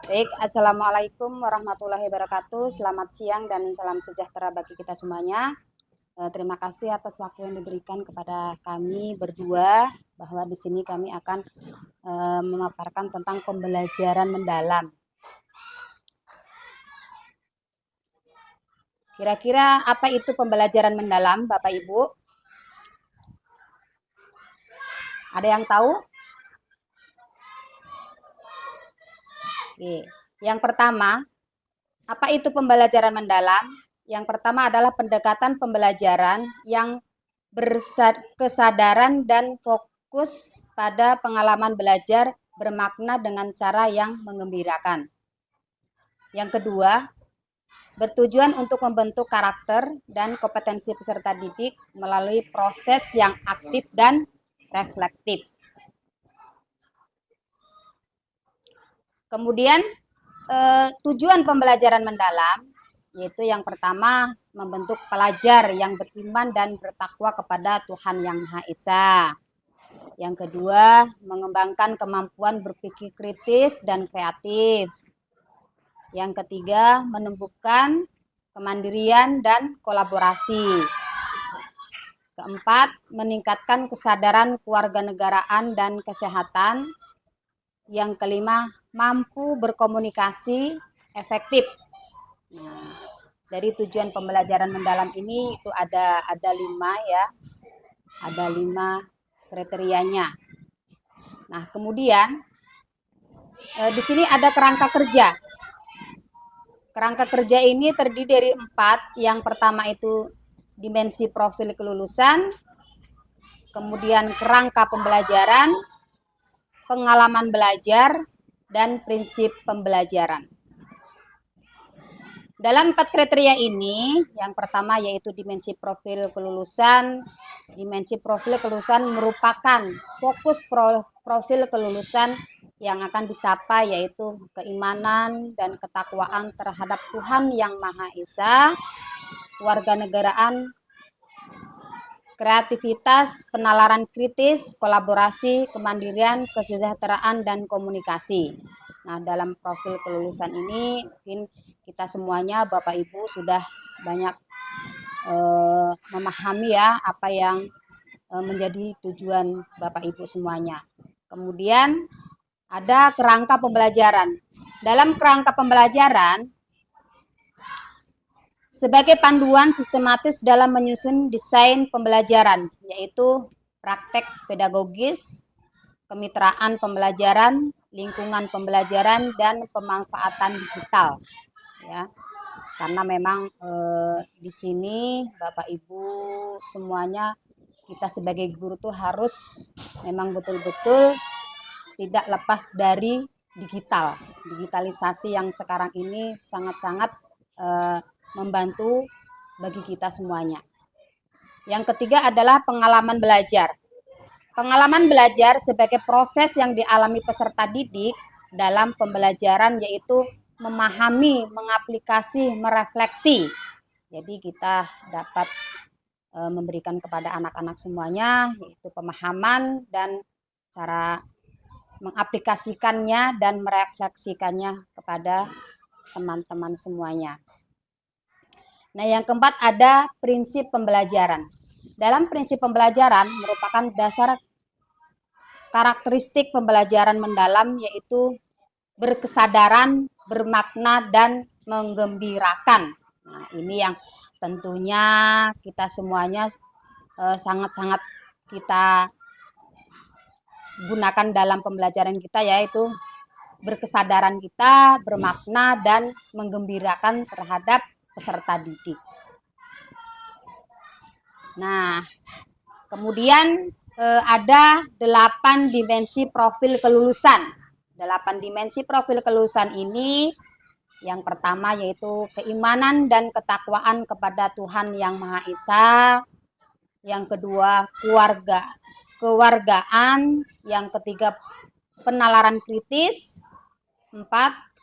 Baik, Assalamualaikum warahmatullahi wabarakatuh. Selamat siang dan salam sejahtera bagi kita semuanya. Terima kasih atas waktu yang diberikan kepada kami berdua bahwa di sini kami akan memaparkan tentang pembelajaran mendalam. Kira-kira apa itu pembelajaran mendalam, Bapak Ibu? Ada yang tahu? Oke. Yang pertama, apa itu pembelajaran mendalam? Yang pertama adalah pendekatan pembelajaran yang berkesadaran dan fokus pada pengalaman belajar bermakna dengan cara yang menggembirakan. Yang kedua, bertujuan untuk membentuk karakter dan kompetensi peserta didik melalui proses yang aktif dan reflektif. Kemudian tujuan pembelajaran mendalam yaitu yang pertama membentuk pelajar yang beriman dan bertakwa kepada Tuhan Yang Maha Esa. Yang kedua, mengembangkan kemampuan berpikir kritis dan kreatif. Yang ketiga, menumbuhkan kemandirian dan kolaborasi. Keempat, meningkatkan kesadaran kewarganegaraan dan kesehatan. Yang kelima, mampu berkomunikasi efektif. Nah, dari tujuan pembelajaran mendalam ini itu ada 5 ya. Ada 5 kriterianya. Nah, kemudian di sini ada kerangka kerja. Kerangka kerja ini terdiri dari 4. Yang pertama itu dimensi profil kelulusan, kemudian kerangka pembelajaran, pengalaman belajar, dan prinsip pembelajaran. Dalam 4 kriteria ini, yang pertama yaitu dimensi profil kelulusan. Dimensi profil kelulusan merupakan fokus profil kelulusan yang akan dicapai yaitu keimanan dan ketakwaan terhadap Tuhan Yang Maha Esa, kewarganegaraan, kreativitas, penalaran kritis, kolaborasi, kemandirian, kesejahteraan, dan komunikasi. Nah, dalam profil kelulusan ini mungkin kita semuanya Bapak Ibu sudah banyak memahami ya apa yang menjadi tujuan Bapak Ibu semuanya. Kemudian ada kerangka pembelajaran. Dalam kerangka pembelajaran sebagai panduan sistematis dalam menyusun desain pembelajaran, yaitu praktek pedagogis, kemitraan pembelajaran, lingkungan pembelajaran, dan pemanfaatan digital. Ya, karena memang di sini Bapak Ibu semuanya kita sebagai guru tuh harus memang betul-betul tidak lepas dari digital. Digitalisasi yang sekarang ini sangat-sangat membantu bagi kita semuanya. Yang ketiga adalah pengalaman belajar. Pengalaman belajar sebagai proses yang dialami peserta didik dalam pembelajaran yaitu memahami, mengaplikasi, merefleksi. Jadi kita dapat memberikan kepada anak-anak semuanya yaitu pemahaman dan cara mengaplikasikannya dan merefleksikannya kepada teman-teman semuanya. Nah, yang keempat ada prinsip pembelajaran. Dalam prinsip pembelajaran merupakan dasar karakteristik pembelajaran mendalam yaitu berkesadaran, bermakna, dan menggembirakan. Nah, ini yang tentunya kita semuanya sangat-sangat kita gunakan dalam pembelajaran kita yaitu berkesadaran kita, bermakna, dan menggembirakan terhadap peserta didik. Nah, kemudian ada 8 dimensi profil kelulusan. 8 dimensi profil kelulusan ini yang pertama yaitu keimanan dan ketakwaan kepada Tuhan Yang Maha Esa. Yang kedua, kewargaan. Yang ketiga, penalaran kritis. 4,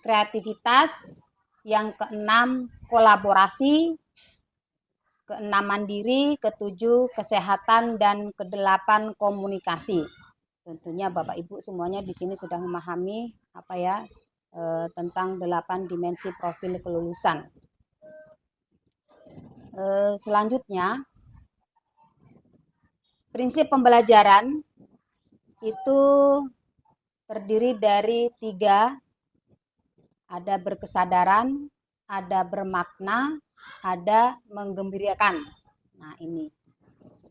kreativitas. Yang keenam, kolaborasi. Keenam, mandiri. Ketujuh, kesehatan. Dan kedelapan, komunikasi. Tentunya Bapak Ibu semuanya di sini sudah memahami apa ya tentang 8 dimensi profil kelulusan. Selanjutnya, prinsip pembelajaran itu terdiri dari 3, ada berkesadaran, ada bermakna, ada menggembirakan. Nah, ini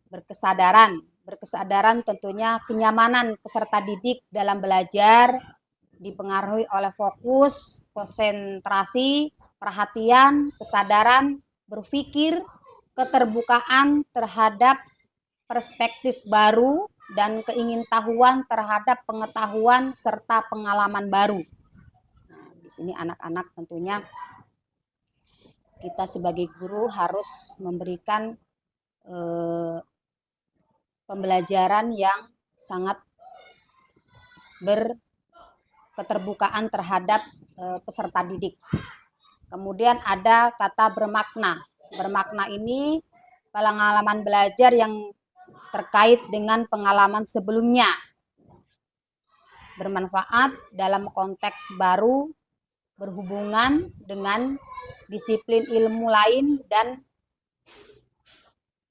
berkesadaran tentunya kenyamanan peserta didik dalam belajar dipengaruhi oleh fokus, konsentrasi, perhatian, kesadaran, berpikir, keterbukaan terhadap perspektif baru, dan keingintahuan terhadap pengetahuan serta pengalaman baru. Nah, di sini anak-anak tentunya kita sebagai guru harus memberikan pembelajaran yang sangat berketerbukaan terhadap peserta didik. Kemudian ada kata bermakna. Bermakna ini pengalaman belajar yang terkait dengan pengalaman sebelumnya, bermanfaat dalam konteks baru, berhubungan dengan disiplin ilmu lain, dan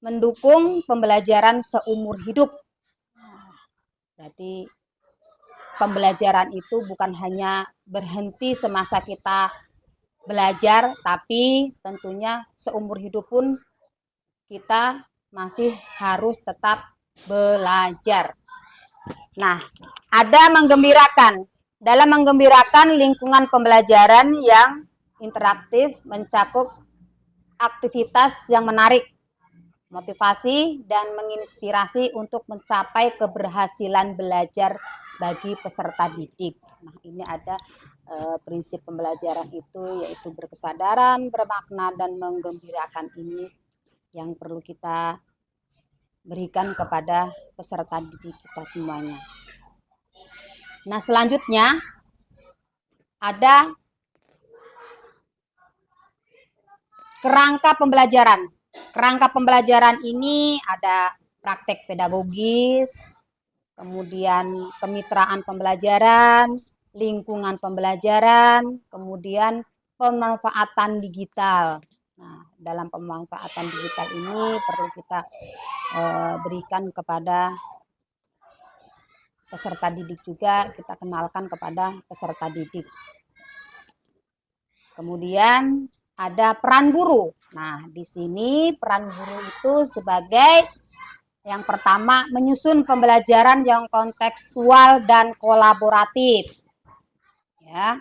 mendukung pembelajaran seumur hidup. Berarti pembelajaran itu bukan hanya berhenti semasa kita belajar, tapi tentunya seumur hidup pun kita masih harus tetap belajar. Nah, ada menggembirakan. Dalam menggembirakan, lingkungan pembelajaran yang interaktif mencakup aktivitas yang menarik, motivasi, dan menginspirasi untuk mencapai keberhasilan belajar bagi peserta didik. Nah, ini ada prinsip pembelajaran itu, yaitu berkesadaran, bermakna, dan menggembirakan. Ini yang perlu kita berikan kepada peserta didik kita semuanya. Nah, selanjutnya ada kerangka pembelajaran. Kerangka pembelajaran ini ada praktek pedagogis, kemudian kemitraan pembelajaran, lingkungan pembelajaran, kemudian pemanfaatan digital. Nah, dalam pemanfaatan digital ini perlu kita berikan kepada peserta didik juga, kita kenalkan kepada peserta didik. Kemudian ada peran guru. Nah, di sini peran guru itu sebagai yang pertama menyusun pembelajaran yang kontekstual dan kolaboratif. Ya,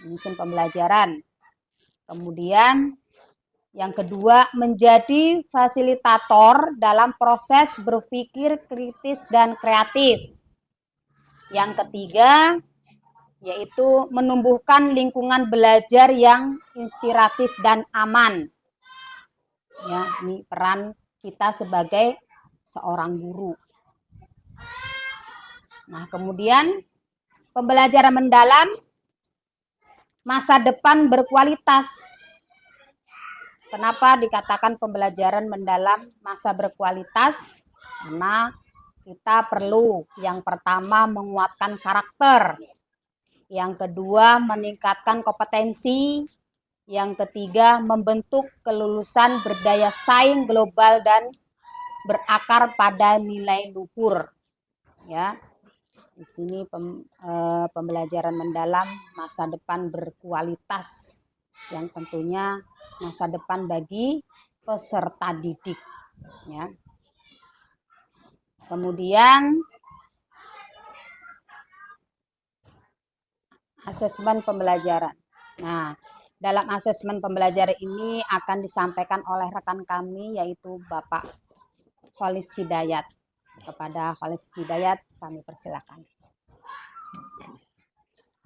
menyusun pembelajaran. Kemudian yang kedua, menjadi fasilitator dalam proses berpikir kritis dan kreatif. Yang ketiga, yaitu menumbuhkan lingkungan belajar yang inspiratif dan aman. Ya, ini peran kita sebagai seorang guru. Nah, kemudian pembelajaran mendalam, masa depan berkualitas. Kenapa dikatakan pembelajaran mendalam masa berkualitas? Karena kita perlu yang pertama menguatkan karakter, yang kedua meningkatkan kompetensi, yang ketiga membentuk kelulusan berdaya saing global dan berakar pada nilai luhur. Ya, di sini pembelajaran mendalam masa depan berkualitas, yang tentunya masa depan bagi peserta didik. Ya. Kemudian asesmen pembelajaran. Nah, dalam asesmen pembelajaran ini akan disampaikan oleh rekan kami, yaitu Bapak Kholis Hidayat. Kepada Kholis Hidayat kami persilakan.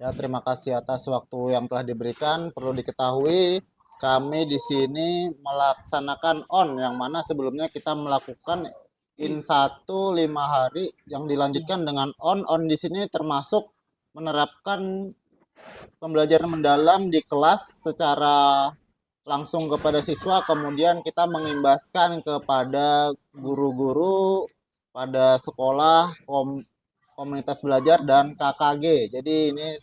Ya, terima kasih atas waktu yang telah diberikan. Perlu diketahui, kami di sini melaksanakan on, yang mana sebelumnya kita melakukan in 1 5 hari yang dilanjutkan dengan on. On di sini termasuk menerapkan pembelajaran mendalam di kelas secara langsung kepada siswa, kemudian kita mengimbaskan kepada guru-guru pada sekolah, komunitas belajar, dan KKG. Jadi ini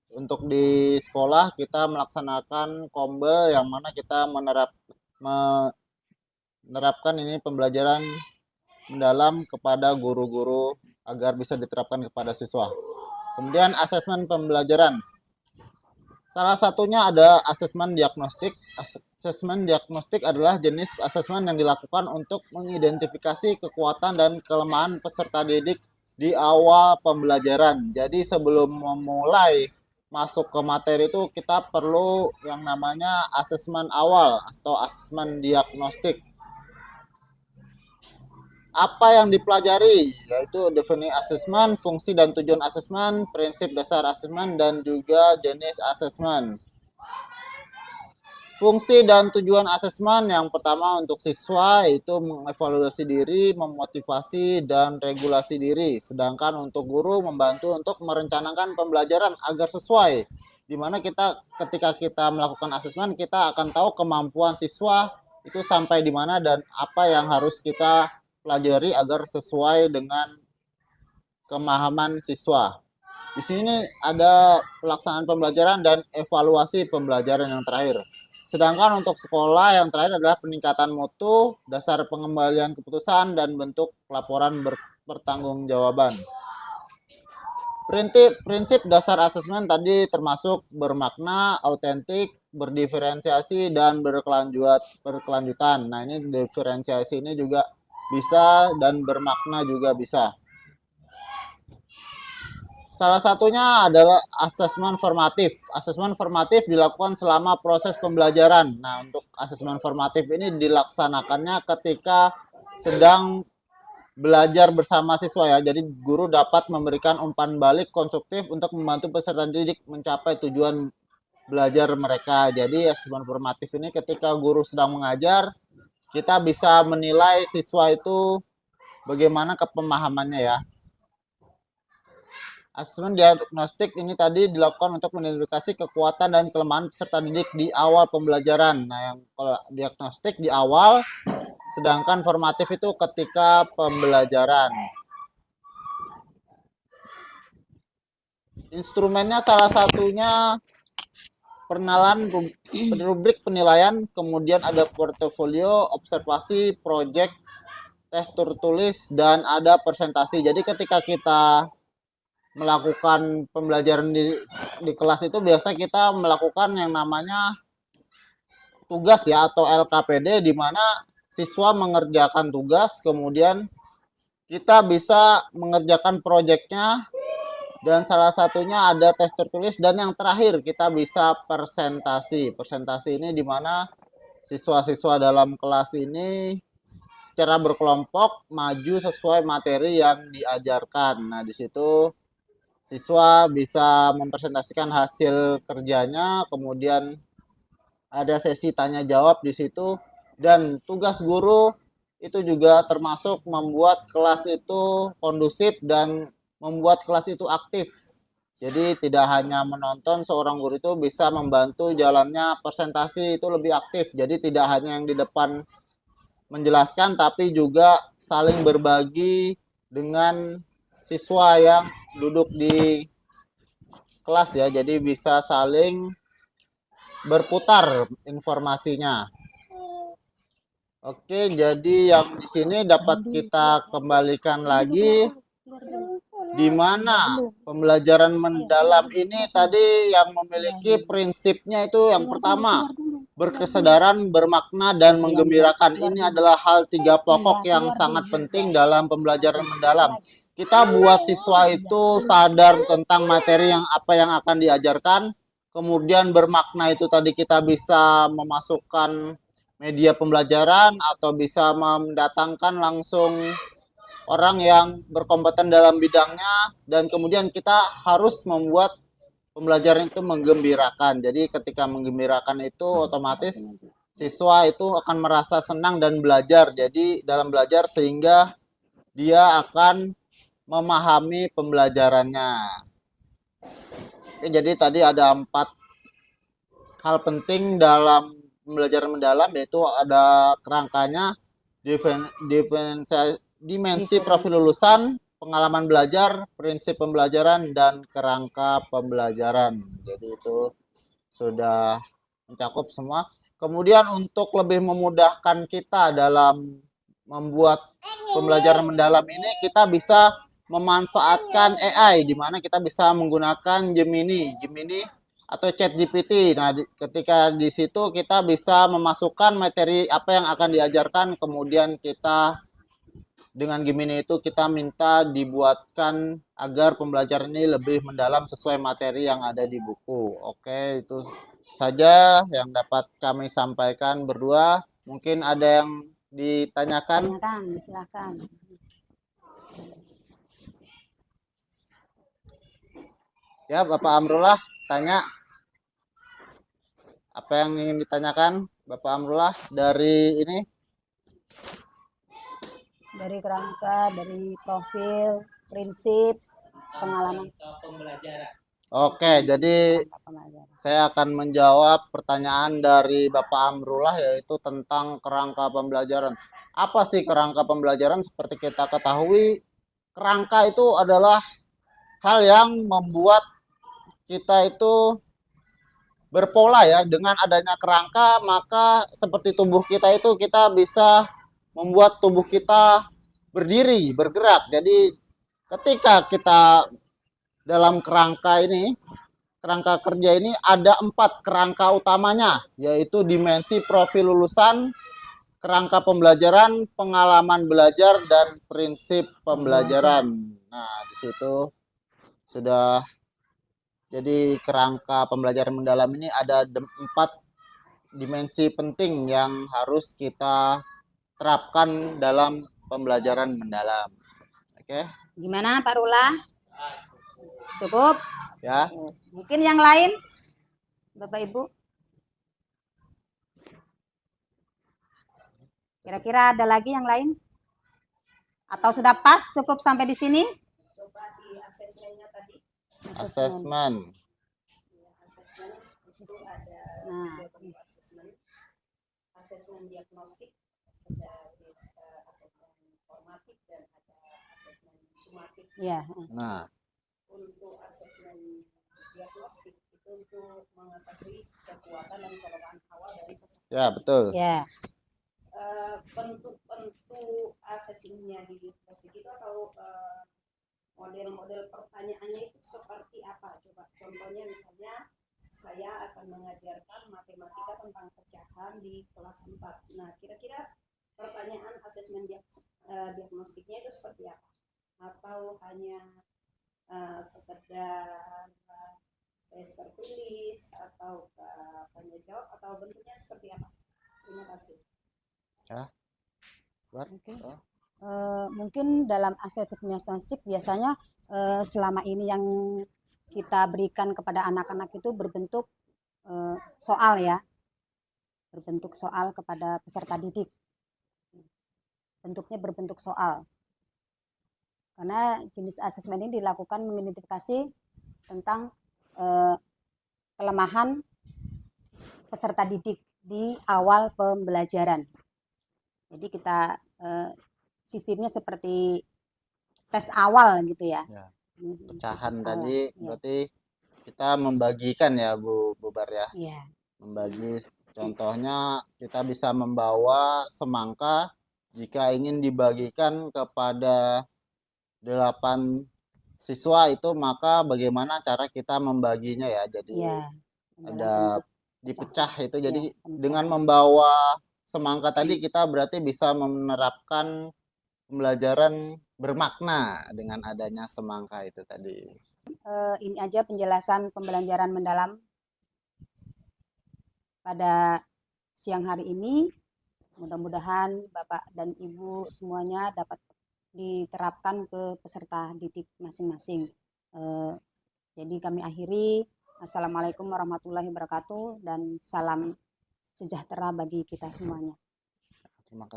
Untuk di sekolah kita melaksanakan kombel yang mana kita menerapkan ini pembelajaran mendalam kepada guru-guru agar bisa diterapkan kepada siswa. Kemudian asesmen pembelajaran. Salah satunya ada asesmen diagnostik. Asesmen diagnostik adalah jenis asesmen yang dilakukan untuk mengidentifikasi kekuatan dan kelemahan peserta didik di awal pembelajaran. Jadi sebelum memulai masuk ke materi itu kita perlu yang namanya asesmen awal atau asesmen diagnostik. Apa yang dipelajari, yaitu definisi asesmen, fungsi dan tujuan asesmen, prinsip dasar asesmen, dan juga jenis asesmen. Fungsi dan tujuan asesmen yang pertama untuk siswa itu mengevaluasi diri, memotivasi, dan regulasi diri. Sedangkan untuk guru membantu untuk merencanakan pembelajaran agar sesuai. Dimana kita ketika kita melakukan asesmen, kita akan tahu kemampuan siswa itu sampai di mana dan apa yang harus kita pelajari agar sesuai dengan pemahaman siswa. Di sini ada pelaksanaan pembelajaran dan evaluasi pembelajaran yang terakhir. Sedangkan untuk sekolah yang terakhir adalah peningkatan mutu, dasar pengembalian keputusan, dan bentuk laporan berpertanggungjawaban. Prinsip dasar asesmen tadi termasuk bermakna, autentik, berdiferensiasi, dan berkelanjutan. Nah, ini diferensiasi ini juga bisa dan bermakna juga bisa. Salah satunya adalah asesmen formatif. Asesmen formatif dilakukan selama proses pembelajaran. Nah, untuk asesmen formatif ini dilaksanakannya ketika sedang belajar bersama siswa ya. Jadi guru dapat memberikan umpan balik konstruktif untuk membantu peserta didik mencapai tujuan belajar mereka. Jadi asesmen formatif ini ketika guru sedang mengajar, kita bisa menilai siswa itu bagaimana kepemahamannya ya. Asesmen diagnostik ini tadi dilakukan untuk mengidentifikasi kekuatan dan kelemahan peserta didik di awal pembelajaran. Nah, yang kalau diagnostik di awal, sedangkan formatif itu ketika pembelajaran. Instrumennya salah satunya perkenalan, rubrik penilaian, kemudian ada portofolio, observasi, project, tes tertulis, dan ada presentasi. Jadi ketika kita melakukan pembelajaran di kelas itu biasa kita melakukan yang namanya tugas ya atau LKPD, di mana siswa mengerjakan tugas, kemudian kita bisa mengerjakan proyeknya, dan salah satunya ada tes tertulis, dan yang terakhir kita bisa presentasi. Presentasi ini di mana siswa-siswa dalam kelas ini secara berkelompok maju sesuai materi yang diajarkan. Nah, di situ siswa bisa mempresentasikan hasil kerjanya, kemudian ada sesi tanya jawab di situ, dan tugas guru itu juga termasuk membuat kelas itu kondusif dan membuat kelas itu aktif. Jadi tidak hanya menonton, seorang guru itu bisa membantu jalannya presentasi itu lebih aktif. Jadi tidak hanya yang di depan menjelaskan, tapi juga saling berbagi dengan siswa yang duduk di kelas ya, jadi bisa saling berputar informasinya. Oke, jadi yang di sini dapat kita kembalikan lagi, di mana pembelajaran mendalam ini tadi yang memiliki prinsipnya itu yang pertama, berkesadaran, bermakna, dan menggembirakan. Ini adalah hal tiga pokok yang sangat penting dalam pembelajaran mendalam. Kita buat siswa itu sadar tentang materi yang akan diajarkan. Kemudian bermakna itu tadi kita bisa memasukkan media pembelajaran atau bisa mendatangkan langsung orang yang berkompeten dalam bidangnya, dan kemudian kita harus membuat pembelajaran itu menggembirakan. Jadi ketika menggembirakan itu otomatis siswa itu akan merasa senang dan belajar. Jadi dalam belajar sehingga dia akan memahami pembelajarannya. Oke, jadi tadi ada 4 hal penting dalam pembelajaran mendalam, yaitu ada kerangkanya, dimensi profil lulusan, pengalaman belajar, prinsip pembelajaran, dan kerangka pembelajaran. Jadi itu sudah mencakup semua. Kemudian untuk lebih memudahkan kita dalam membuat pembelajaran mendalam ini, kita bisa memanfaatkan AI, di mana kita bisa menggunakan Gemini atau ChatGPT. Nah, ketika di situ kita bisa memasukkan materi apa yang akan diajarkan, kemudian kita dengan Gemini itu kita minta dibuatkan agar pembelajaran ini lebih mendalam sesuai materi yang ada di buku. Oke, itu saja yang dapat kami sampaikan berdua. Mungkin ada yang ditanyakan? Tanyakan, silakan. Ya, Bapak Amrullah tanya. Apa yang ingin ditanyakan, Bapak Amrullah, dari ini? Dari kerangka, dari profil, prinsip, pengalaman Oke, jadi pembelajaran. saya akan menjawab pertanyaan dari Bapak Amrullah, yaitu tentang kerangka pembelajaran. Apa sih kerangka pembelajaran? Seperti kita ketahui, kerangka itu adalah hal yang membuat kita itu berpola ya. Dengan adanya kerangka, maka seperti tubuh kita itu kita bisa membuat tubuh kita berdiri, bergerak. Jadi ketika kita dalam kerangka ini, kerangka kerja ini ada 4 kerangka utamanya, yaitu dimensi profil lulusan, kerangka pembelajaran, pengalaman belajar, dan prinsip pembelajaran. Nah, di situ sudah, jadi kerangka pembelajaran mendalam ini ada 4 dimensi penting yang harus kita terapkan dalam pembelajaran mendalam. Oke, Gimana Pak Rula? Cukup? ya. Mungkin yang lain, Bapak Ibu? Kira-kira ada lagi yang lain? Atau sudah pas cukup sampai di sini? Coba di asesmennya tadi. Asesmen. Nah, Asesmen diagnostik, ada asesmen formatif dan ada asesmen sumatif. ya. Nah, Untuk asesmen diagnostik itu untuk mengetahui kekuatan dan kelemahan awal dari peserta. ya betul. Ya. Bentuk asesmennya di diagnostik itu atau model-model pertanyaannya itu seperti apa? Coba contohnya misalnya saya akan mengajarkan matematika tentang pecahan di kelas 4. Nah, kira-kira pertanyaan asesmen diagnostiknya itu seperti apa? Atau hanya sekedar tes tertulis atau tanya jawab atau bentuknya seperti apa? Terima kasih. Ya. Oke. Mungkin dalam asesmen diagnostik biasanya selama ini yang kita berikan kepada anak-anak itu berbentuk soal ya, berbentuk soal kepada peserta didik. Bentuknya berbentuk soal. Karena jenis asesmen ini dilakukan mengidentifikasi tentang kelemahan peserta didik di awal pembelajaran. Jadi kita sistemnya seperti tes awal gitu ya. Ya. Pecahan Tes tadi awal, ya. berarti kita membagikan ya Bu Bar ya. Iya. Membagi, contohnya kita bisa membawa semangka, jika ingin dibagikan kepada 8 siswa itu, maka bagaimana cara kita membaginya ya. Jadi Iya. ada dipecah itu. Jadi ya, dengan membawa semangka tadi kita berarti bisa menerapkan pembelajaran bermakna dengan adanya semangka itu tadi. Ini aja penjelasan pembelajaran mendalam pada siang hari ini. Mudah-mudahan Bapak dan Ibu semuanya dapat diterapkan ke peserta didik masing-masing. Jadi kami akhiri. Assalamualaikum warahmatullahi wabarakatuh dan salam sejahtera bagi kita semuanya. Terima kasih.